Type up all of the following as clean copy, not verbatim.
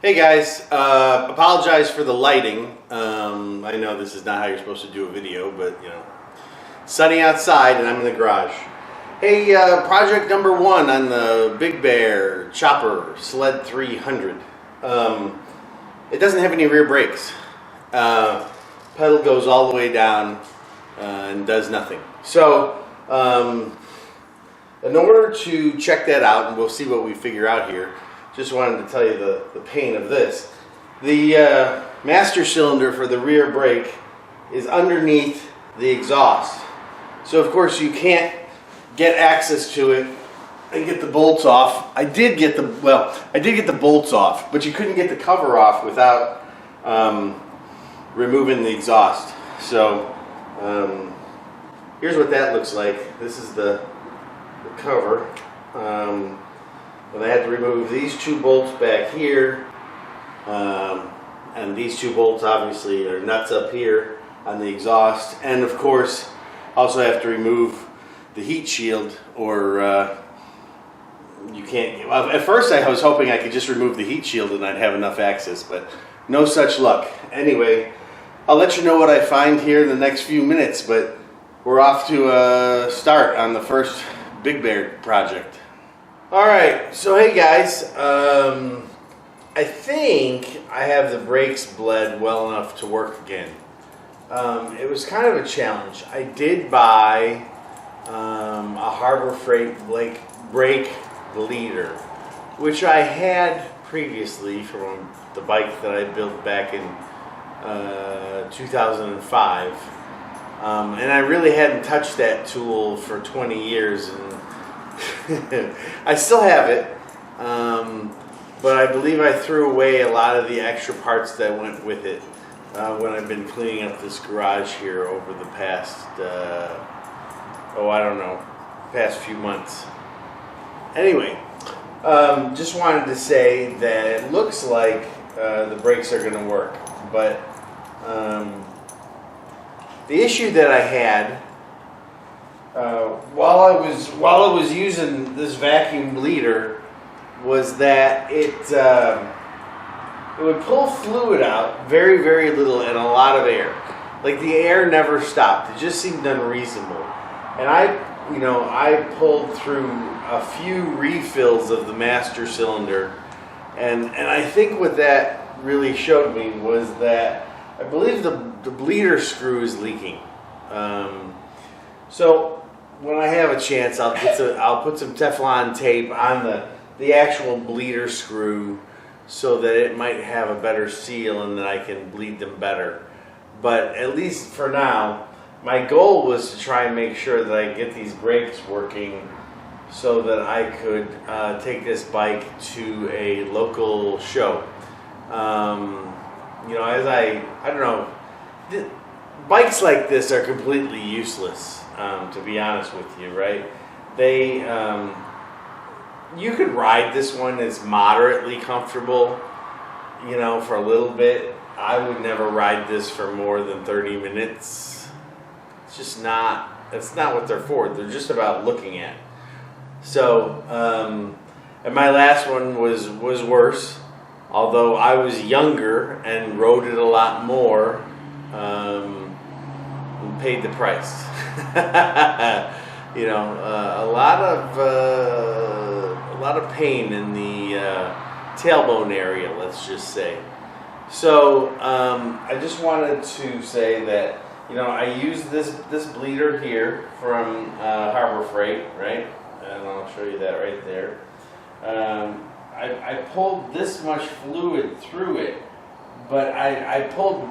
Hey guys, apologize for the lighting. I know this is not how you're supposed to do a video, but you know, sunny outside and I'm in the garage. Hey, project number 1 on the Big Bear Chopper Sled 300. It doesn't have any rear brakes. Pedal goes all the way down and does nothing. So, in order to check that out, and we'll see what we figure out here, just wanted to tell you the pain of this. The master cylinder for the rear brake is underneath the exhaust. So of course you can't get access to it and get the bolts off. I did get the bolts off, but you couldn't get the cover off without removing the exhaust. So here's what that looks like. This is the cover. And I had to remove these 2 bolts back here, and these 2 bolts obviously are nuts up here on the exhaust, and of course also have to remove the heat shield, or you can't. Well, at first I was hoping I could just remove the heat shield and I'd have enough access, but no such luck. Anyway, I'll let you know what I find here in the next few minutes, but we're off to start on the first Big Bear project. Alright, so hey guys, I think I have the brakes bled well enough to work again. It was kind of a challenge. I did buy a Harbor Freight brake bleeder, which I had previously from the bike that I built back in 2005. And I really hadn't touched that tool for 20 years, and I still have it, but I believe I threw away a lot of the extra parts that went with it when I've been cleaning up this garage here over the past, past few months. Anyway, just wanted to say that it looks like the brakes are going to work, but the issue that I had while I was using this vacuum bleeder was that it would pull fluid out, very, very little, and a lot of air. Like the air never stopped. It just seemed unreasonable. And I pulled through a few refills of the master cylinder, and I think what that really showed me was that I believe the bleeder screw is leaking. So when I have a chance, I'll put some Teflon tape on the actual bleeder screw so that it might have a better seal and that I can bleed them better. But at least for now, my goal was to try and make sure that I get these brakes working so that I could take this bike to a local show. Bikes like this are completely useless, to be honest with you, right? You could ride this one as moderately comfortable, for a little bit. I would never ride this for more than 30 minutes. It's not what they're for. They're just about looking at. So, and my last one was worse, although I was younger and rode it a lot more. Paid the price. A lot of pain in the tailbone area, let's just say. So I just wanted to say that I used this bleeder here from Harbor Freight, right? And I'll show you that right there. I pulled this much fluid through it, but I pulled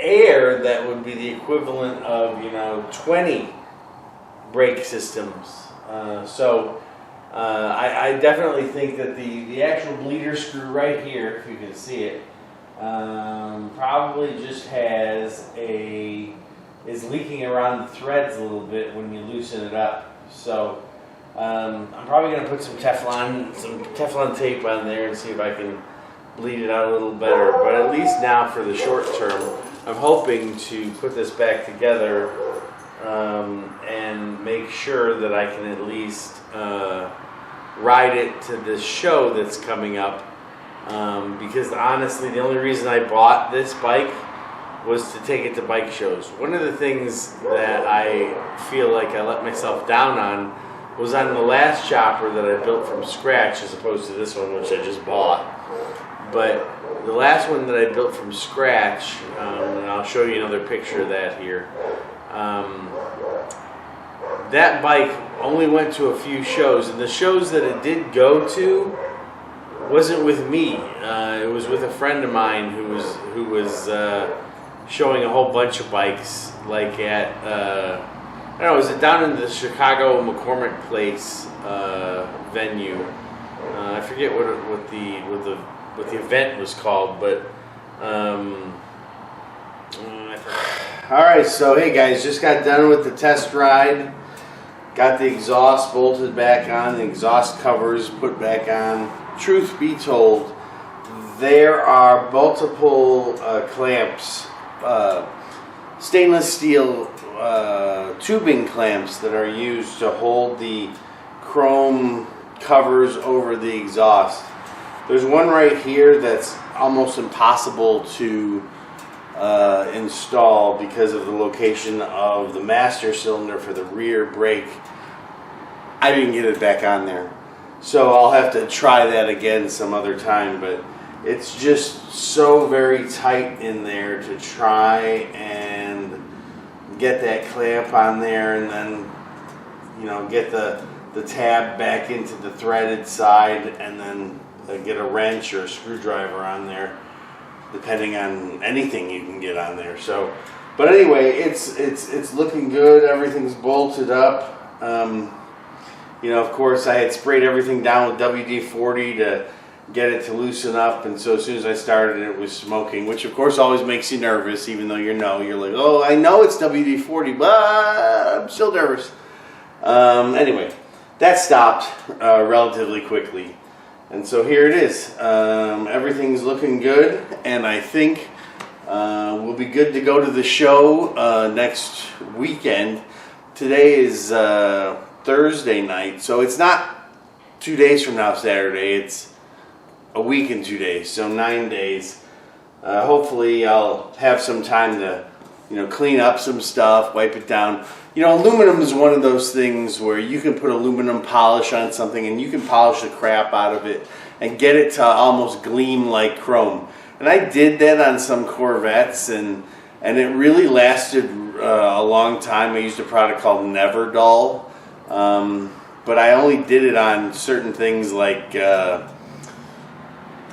air that would be the equivalent of 20 brake systems. So I definitely think that the actual bleeder screw right here, if you can see it, probably just is leaking around the threads a little bit when you loosen it up. So I'm probably going to put some Teflon tape on there and see if I can bleed it out a little better. But at least now for the short term, I'm hoping to put this back together and make sure that I can at least ride it to this show that's coming up because honestly, the only reason I bought this bike was to take it to bike shows. One of the things that I feel like I let myself down on was on the last chopper that I built from scratch, as opposed to this one, which I just bought. But the last one that I built from scratch, and I'll show you another picture of that here. That bike only went to a few shows, and the shows that it did go to wasn't with me. It was with a friend of mine who was showing a whole bunch of bikes, like at I don't know, was it down in the Chicago McCormick Place venue? I forget what the event was called, but I forgot. All right, so hey guys, just got done with the test ride. Got the exhaust bolted back on, the exhaust covers put back on. Truth be told, there are multiple clamps, stainless steel tubing clamps that are used to hold the chrome covers over the exhaust. There's one right here that's almost impossible to install because of the location of the master cylinder for the rear brake. I didn't get it back on there, so I'll have to try that again some other time, but it's just so very tight in there to try and get that clamp on there, and then, you know, get the tab back into the threaded side, and then get a wrench or a screwdriver on there, depending on anything you can get on there. So, but anyway, it's looking good. Everything's bolted up. You know, of course, I had sprayed everything down with WD-40 to get it to loosen up, and so as soon as I started, it was smoking, which of course always makes you nervous, even though you're like, oh, I know it's WD-40, but I'm still nervous. Anyway, that stopped relatively quickly, and so here it is. Everything's looking good, and I think we'll be good to go to the show next weekend. Today is Thursday night, so it's not 2 days from now, Saturday. It's a week and 2 days, so 9 days. Hopefully I'll have some time to, you know, clean up some stuff, wipe it down. You know, aluminum is one of those things where you can put aluminum polish on something and you can polish the crap out of it and get it to almost gleam like chrome. And I did that on some Corvettes, and it really lasted a long time. I used a product called Never Dull, but I only did it on certain things like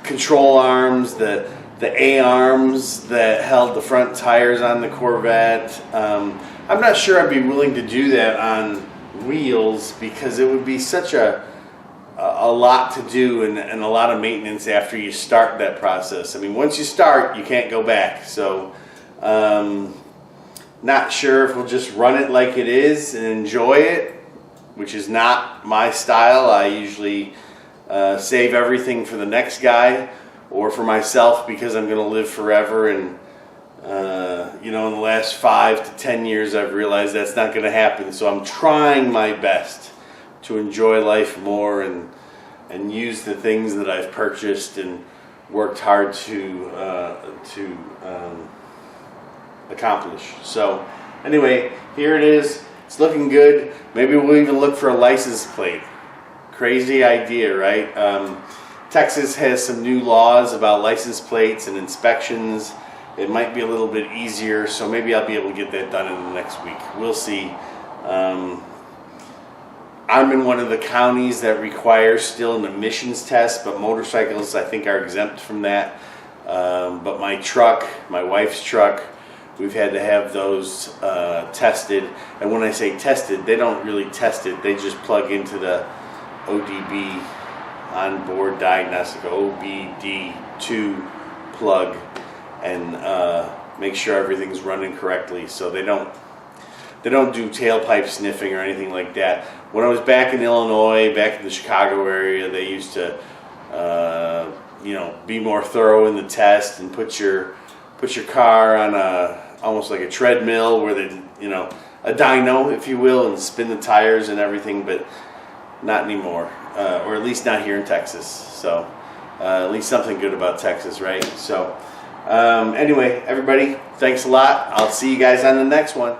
control arms, the A-arms that held the front tires on the Corvette. I'm not sure I'd be willing to do that on wheels, because it would be such a lot to do and a lot of maintenance after you start that process. I mean, once you start, you can't go back. So not sure if we'll just run it like it is and enjoy it, which is not my style. I usually save everything for the next guy or for myself, because I'm going to live forever. And you know, in the last 5 to 10 years, I've realized that's not going to happen. So I'm trying my best to enjoy life more and use the things that I've purchased and worked hard to accomplish. So anyway, here it is. It's looking good. Maybe we'll even look for a license plate. Crazy idea, right? Texas has some new laws about license plates and inspections. It might be a little bit easier, so maybe I'll be able to get that done in the next week. We'll see. I'm in one of the counties that requires still an emissions test, but motorcycles, I think, are exempt from that. But my truck, my wife's truck, we've had to have those tested. And when I say tested, they don't really test it. They just plug into the ODB, onboard diagnostic, OBD2 plug, and make sure everything's running correctly. So they don't do tailpipe sniffing or anything like that. When I was back in Illinois, back in the Chicago area, they used to you know, be more thorough in the test and put your car on almost like a treadmill, where they, you know, a dyno, if you will, and spin the tires and everything, but not anymore, or at least not here in Texas. So at least something good about Texas, right? So anyway, everybody, thanks a lot. I'll see you guys on the next one.